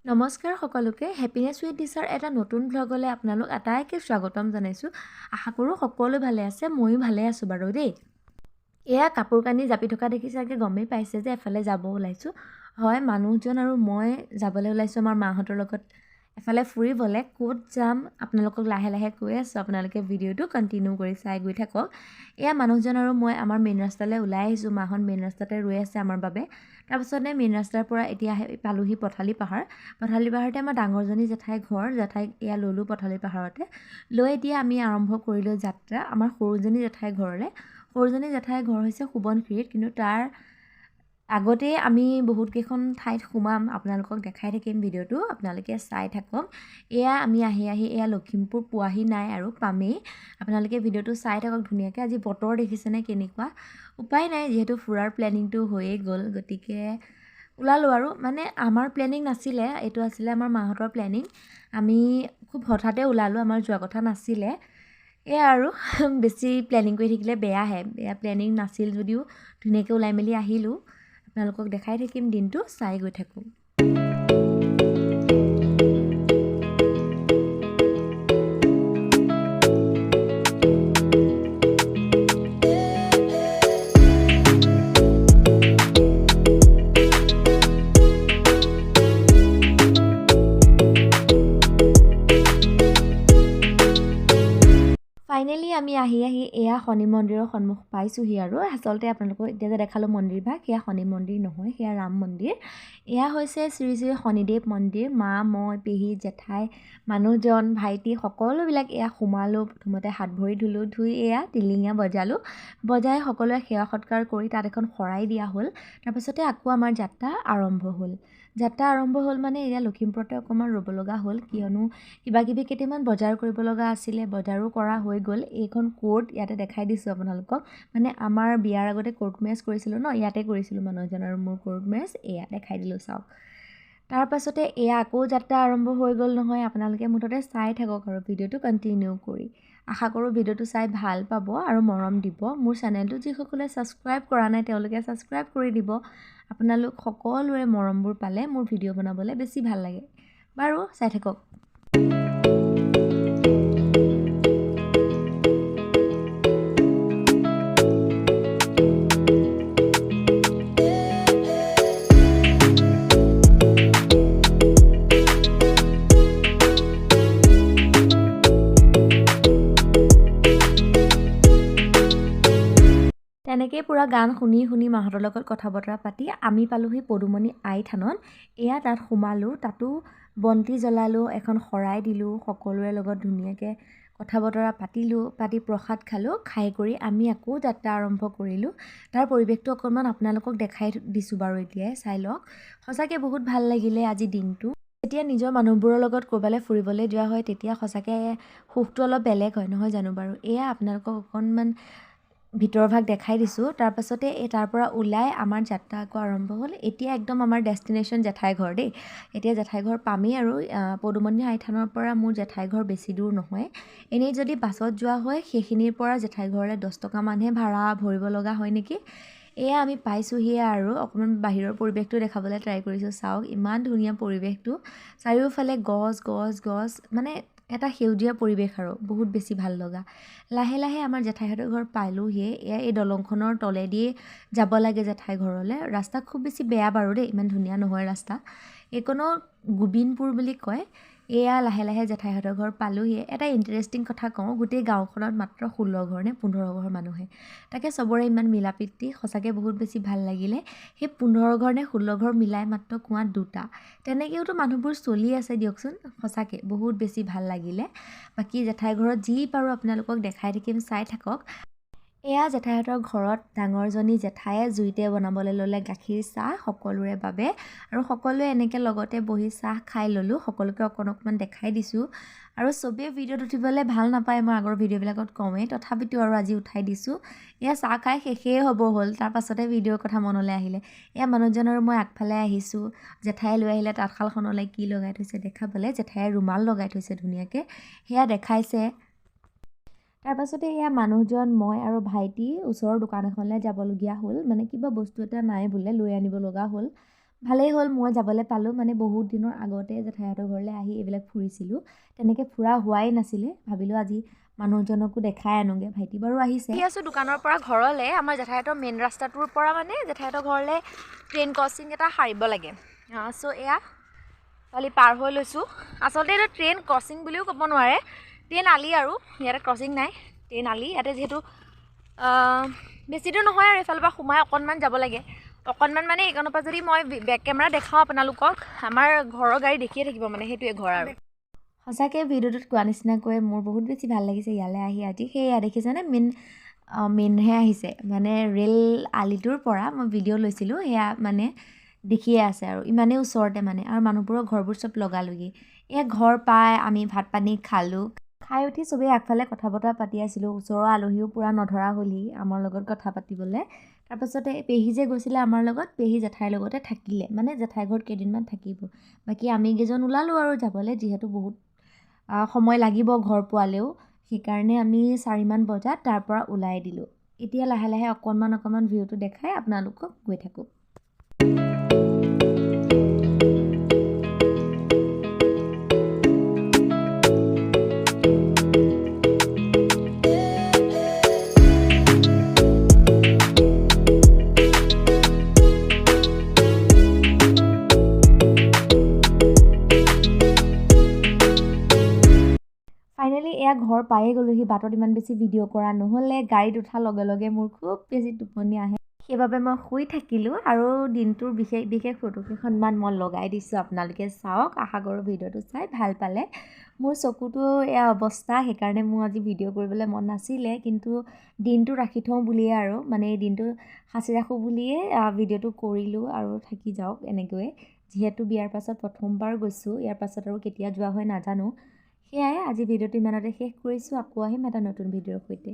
নমস্কাৰ সকলোকে happiness with ডিছাৰ এটা নতুন ব্লগলৈ আপোনালোক আটাইকে স্বাগতম জনাইছোঁ। আশা কৰোঁ সকলো ভালে আছে, ময়ো ভালে আছোঁ বাৰু দেই। এয়া কাপোৰ কানি জাপি থকা দেখি চাগে গমেই পাইছে যে এফালে যাব ওলাইছোঁ। হয়, মানুহজন আৰু মই যাবলৈ ওলাইছোঁ আমাৰ মাহঁতৰ লগত এফালে ফুৰিবলৈ। ক'ত যাম আপোনালোকক লাহে লাহে কৈ আছোঁ, আপোনালোকে ভিডিঅ'টো কণ্টিনিউ কৰি চাই গৈ থাকক। এয়া মানুহজন আৰু মই আমাৰ মেইন ৰাস্তালৈ ওলাই আহিছোঁ। মাহঁত মেইন ৰাস্তাতে ৰৈ আছে আমাৰ বাবে। তাৰপিছতে মেইন ৰাস্তাৰ পৰা এতিয়া পালোহি পথালি পাহাৰ। পথালি পাহাৰতে আমাৰ ডাঙৰজনী জেঠাই ঘৰ, জেঠাইক এয়া ল'লোঁ পথালি পাহাৰতে। লৈ এতিয়া আমি আৰম্ভ কৰিলোঁ যাত্ৰা আমাৰ সৰুজনী জেঠাই ঘৰলৈ। সৰুজনী জেঠাইৰ ঘৰ হৈছে সোৱণশিৰিত, কিন্তু তাৰ আগতেই আমি বহুতকেইখন ঠাইত সোমাম, আপোনালোকক দেখাই থাকিম ভিডিঅ'টো, আপোনালোকে চাই থাকক। এয়া আমি আহি এয়া লখিমপুৰ পোৱাহি নাই আৰু পামেই। আপোনালোকে ভিডিঅ'টো চাই থাকক ধুনীয়াকৈ। আজি বতৰ দেখিছেনে কেনেকুৱা। উপায় নাই, যিহেতু ফুৰাৰ প্লেনিংটো হৈয়ে গ'ল, গতিকে ওলালোঁ আৰু। মানে আমাৰ প্লেনিং নাছিলে, এইটো আছিলে আমাৰ মাহঁতৰ প্লেনিং। আমি খুব হঠাতে ওলালোঁ, আমাৰ যোৱা কথা নাছিলে। এয়া আৰু বেছি প্লেনিং কৰি থাকিলে বেয়াহে। বেয়া প্লেনিং নাছিল যদিও ধুনীয়াকৈ ওলাই মেলি আহিলোঁ। আপোনালোকক দেখাই থাকিম, দিনটো চাই গৈ থাকোঁ। ফাইনেলি আমি আহি এয়া শনি মন্দিৰৰ সন্মুখ পাইছোঁহি আৰু। আচলতে আপোনালোকক এতিয়া যে দেখালোঁ মন্দিৰভাগ, সেয়া শনি মন্দিৰ নহয়, সেয়া ৰাম মন্দিৰ। এয়া হৈছে শ্ৰী শ্ৰী শনিদেৱ মন্দিৰ। মা, মই, পেহী, জেঠাই, মানুহজন, ভাইটি সকলোবিলাক এয়া সোমালোঁ। প্ৰথমতে হাত ভৰি ধুলোঁ, ধুই এয়া টিলিঙা বজাই সকলোৱে সেৱা সৎকাৰ কৰি তাত এখন শৰাই দিয়া হ'ল। তাৰপিছতে আকৌ আমাৰ যাত্ৰা আৰম্ভ হ'ল। মানে এতিয়া লখিমপুৰতে অকণমান ৰ'ব লগা হ'ল, কিয়নো কিবাকিবি কেইটামান বজাৰ কৰিব লগা আছিলে, বজাৰো কৰা হৈ গ'ল। এইখন কোৰ্ট, ইয়াতে দেখাই দিছোঁ আপোনালোকক। মানে আমাৰ বিয়াৰ আগতে কোৰ্ট মেৰেজ কৰিছিলোঁ ন, ইয়াতে কৰিছিলোঁ মানুহজন আৰু মোৰ কোৰ্ট মেৰেজ। এয়া দেখাই দিলোঁ, চাওক। তাৰপাছতে এয়া আকৌ যাত্ৰা আৰম্ভ হৈ গ'ল নহয়। আপোনালোকে মুঠতে চাই থাকক আৰু ভিডিঅ'টো কণ্টিনিউ কৰি। আশা কৰোঁ ভিডিঅ'টো চাই ভাল পাব আৰু মৰম দিব। মোৰ চেনেলটো যিসকলে ছাবস্ক্ৰাইব কৰা নাই তেওঁলোকে ছাবস্ক্ৰাইব কৰি দিব। আপোনালোক সকলোৰে মৰমবোৰ পালে মোৰ ভিডিঅ' বনাবলৈ বেছি ভাল লাগে। বাৰু চাই থাকক। তেনেকেই পূৰা গান শুনি মাহঁতৰ লগত কথা বতৰা পাতি আমি পালোঁহি পদুমণি আই থানত। এয়া তাত সোমালোঁ, তাতো বন্তি জ্বলালোঁ, এখন শৰাই দিলোঁ, সকলোৰে লগত ধুনীয়াকৈ কথা বতৰা পাতি প্ৰসাদ খালোঁ। খাই কৰি আমি আকৌ যাত্ৰা আৰম্ভ কৰিলোঁ। তাৰ পৰিৱেশটো অকণমান আপোনালোকক দেখাই দিছোঁ বাৰু, এতিয়াই চাই লওক। সঁচাকৈ বহুত ভাল লাগিলে আজি দিনটো। যেতিয়া নিজৰ মানুহবোৰৰ লগত ক'ৰবালৈ ফুৰিবলৈ যোৱা হয়, তেতিয়া সঁচাকৈ সুখটো অলপ বেলেগ হয়, নহয় জানো বাৰু। এয়া আপোনালোকক অকণমান ভিতৰৰ ভাগ দেখাই দিছোঁ। তাৰপাছতে তাৰ পৰা ওলাই আমাৰ যাত্ৰা আকৌ আৰম্ভ হ'ল। এতিয়া একদম আমাৰ ডেষ্টিনেশ্যন জেঠাই ঘৰ দেই। এতিয়া জেঠাই ঘৰ পামেই আৰু। পদুমণি আই থানৰ পৰা মোৰ জেঠাই ঘৰ বেছি দূৰ নহয়। এনেই যদি বাছত যোৱা হয়, সেইখিনিৰ পৰা জেঠাই ঘৰলৈ 10 টকামানহে ভাড়া ভৰিব লগা হয় নেকি। এয়া আমি পাইছোঁহিয়ে আৰু। অকণমান বাহিৰৰ পৰিৱেশটো দেখাবলৈ ট্ৰাই কৰিছোঁ, চাওক ইমান ধুনীয়া পৰিৱেশটো। চাৰিওফালে গছ, মানে এটা সেউজীয়া পৰিৱেশ আৰু বহুত বেছি ভাল লগা। লাহে লাহে আমাৰ জেঠাইহঁতৰ ঘৰ পালোঁহিয়ে। এয়া এই দলংখনৰ তলেদিয়ে যাব লাগে জেঠাই ঘৰলৈ। ৰাস্তা খুব বেছি বেয়া বাৰু দেই, ইমান ধুনীয়া নহয় ৰাস্তা। এইকণো গোবিনপুৰ বুলি কয়। এয়া লাহে লাহে জেঠাইহঁতৰ ঘৰ পালোঁহিয়ে। এটা ইণ্টাৰেষ্টিং কথা কওঁ, গোটেই গাঁওখনত মাত্ৰ 16 ঘৰ নে 15 ঘৰ মানুহে। তাকে চবৰে ইমান মিলা প্ৰীতি, সঁচাকৈ বহুত বেছি ভাল লাগিলে। সেই 15 ঘৰ নে 16 ঘৰ মিলাই মাত্ৰ কুঁৱাত 2টা। তেনেকৈওতো মানুহবোৰ চলি আছে দিয়কচোন। সঁচাকৈ বহুত বেছি ভাল লাগিলে। বাকী জেঠাই ঘৰত যি পাৰোঁ আপোনালোকক দেখাই থাকিম, চাই থাকক। এয়া জেঠাইহঁতৰ ঘৰত ডাঙৰজনী জেঠায়ে জুইতে বনাবলৈ ল'লে গাখীৰ চাহ সকলোৰে বাবে, আৰু সকলোৱে এনেকৈ লগতে বহি চাহ খাই ল'লোঁ। সকলোকে অকণমান দেখাই দিছোঁ। আৰু চবেই ভিডিঅ'ত উঠিবলৈ ভাল নাপায়, মই আগৰ ভিডিঅ'বিলাকত কওঁৱেই, তথাপিতো আৰু আজি উঠাই দিছোঁ। এয়া চাহ খাই শেষেই হ'ল। তাৰপাছতে ভিডিঅ'ৰ কথা মনলৈ আহিলে। এয়া মানুহজন আৰু মই আগফালে আহিছোঁ। জেঠায়ে লৈ আহিলে তাঁতশালখনলৈ কি লগাই থৈছে দেখাবলৈ। জেঠায়ে ৰুমাল লগাই থৈছে ধুনীয়াকৈ, সেয়া দেখাইছে। তাৰপাছতে এয়া মানুহজন, মই আৰু ভাইটি ওচৰৰ দোকান এখনলৈ যাবলগীয়া হ'ল। মানে কিবা বস্তু এটা নাই বোলে, লৈ আনিব লগা হ'ল। ভালেই হ'ল মই যাবলৈ পালোঁ, মানে বহুত দিনৰ আগতে জেঠাইহঁতৰ ঘৰলৈ আহি এইবিলাক ফুৰিছিলোঁ। তেনেকৈ ফুৰা হোৱাই নাছিলে, ভাবিলোঁ আজি মানুহজনকো দেখাই আনোগৈ। ভাইটি বাৰু আহিছে। আহি আছোঁ দোকানৰ পৰা ঘৰলৈ। আমাৰ জেঠাইহঁতৰ মেইন ৰাস্তাটোৰ পৰা মানে জেঠাইহঁতৰ ঘৰলৈ ট্ৰেইন ক্ৰচিং এটা সাৰিব লাগে। চ' এয়া কালি পাৰ হৈ লৈছোঁ। আচলতে এইটো ট্ৰেইন ক্ৰচিং বুলিও ক'ব নোৱাৰে, ট্ৰেইন আলি আৰু ইয়াতে ক্ৰচিং নাই, ট্ৰেইন আলি। ইয়াতে যিহেতু বেছি দূৰ নহয় আৰু এইফালৰ পৰা সোমাই অকণমান যাব লাগে। অকণমান মানে এইকণৰ পৰা যদি মই বেক কেমেৰা দেখাওঁ আপোনালোকক, আমাৰ ঘৰৰ গাড়ী দেখিয়ে থাকিব, মানে সেইটোৱে ঘৰ আৰু। সঁচাকৈ ভিডিঅ'টোত কোৱা নিচিনাকৈ মোৰ বহুত বেছি ভাল লাগিছে ইয়ালৈ আহি আজি। সেয়া দেখিছেনে মেইনহে আহিছে, মানে ৰেল আলিটোৰ পৰা মই ভিডিঅ' লৈছিলোঁ, সেয়া মানে দেখিয়ে আছে আৰু ইমানেই ওচৰতে মানে। আৰু মানুহবোৰৰ ঘৰবোৰ চব লগালগি। এয়া ঘৰ পাই আমি ভাত পানী খালোঁ। খাই উঠি চবেই আগফালে কথা বতৰা পাতি আছিলোঁ। ওচৰৰ আলহীও পূৰা নধৰা হ'লহি আমাৰ লগত কথা পাতিবলৈ। তাৰপাছতে পেহী যে গৈছিলে আমাৰ লগত, পেহী জেঠাইৰ লগতে থাকিলে, মানে জেঠাই ঘৰত কেইদিনমান থাকিব। বাকী আমি কেইজন ওলালোঁ আৰু যাবলৈ, যিহেতু বহুত সময় লাগিব ঘৰ পোৱালেও। সেইকাৰণে আমি 4মান বজাত তাৰ পৰা ওলাই দিলোঁ। এতিয়া লাহে লাহে অকণমান ভিউটো দেখাই আপোনালোকক গৈ থাকোঁ। ফাইনেলি এয়া ঘৰ পায়ে গ'লোহি। বাটত ইমান বেছি ভিডিঅ' কৰা নহ'লে, গাড়ীত উঠাৰ লগে লগে মোৰ খুব বেছি টোপনি আহে, সেইবাবে মই শুই থাকিলোঁ। আৰু দিনটোৰ বিশেষ ফটোকেইখনমান মই লগাই দিছোঁ, আপোনালোকে চাওক। আশা কৰোঁ ভিডিঅ'টো চাই ভাল পালে। মোৰ চকুটো এয়া অৱস্থা, সেইকাৰণে মোৰ আজি ভিডিঅ' কৰিবলৈ মন নাছিলে, কিন্তু দিনটো ৰাখি থওঁ বুলিয়ে আৰু, মানে এই দিনটো সাঁচি ৰাখোঁ বুলিয়ে ভিডিঅ'টো কৰিলোঁ। আৰু থাকি যাওক এনেকৈয়ে, যিহেতু বিয়াৰ পাছত প্ৰথমবাৰ গৈছোঁ, ইয়াৰ পাছত আৰু কেতিয়া যোৱা হয় নাজানো। সেয়াই আজি ভিডিঅ'টো ইমানতে শেষ কৰিছোঁ। আকৌ আহিম এটা নতুন ভিডিঅ'ৰ সৈতে।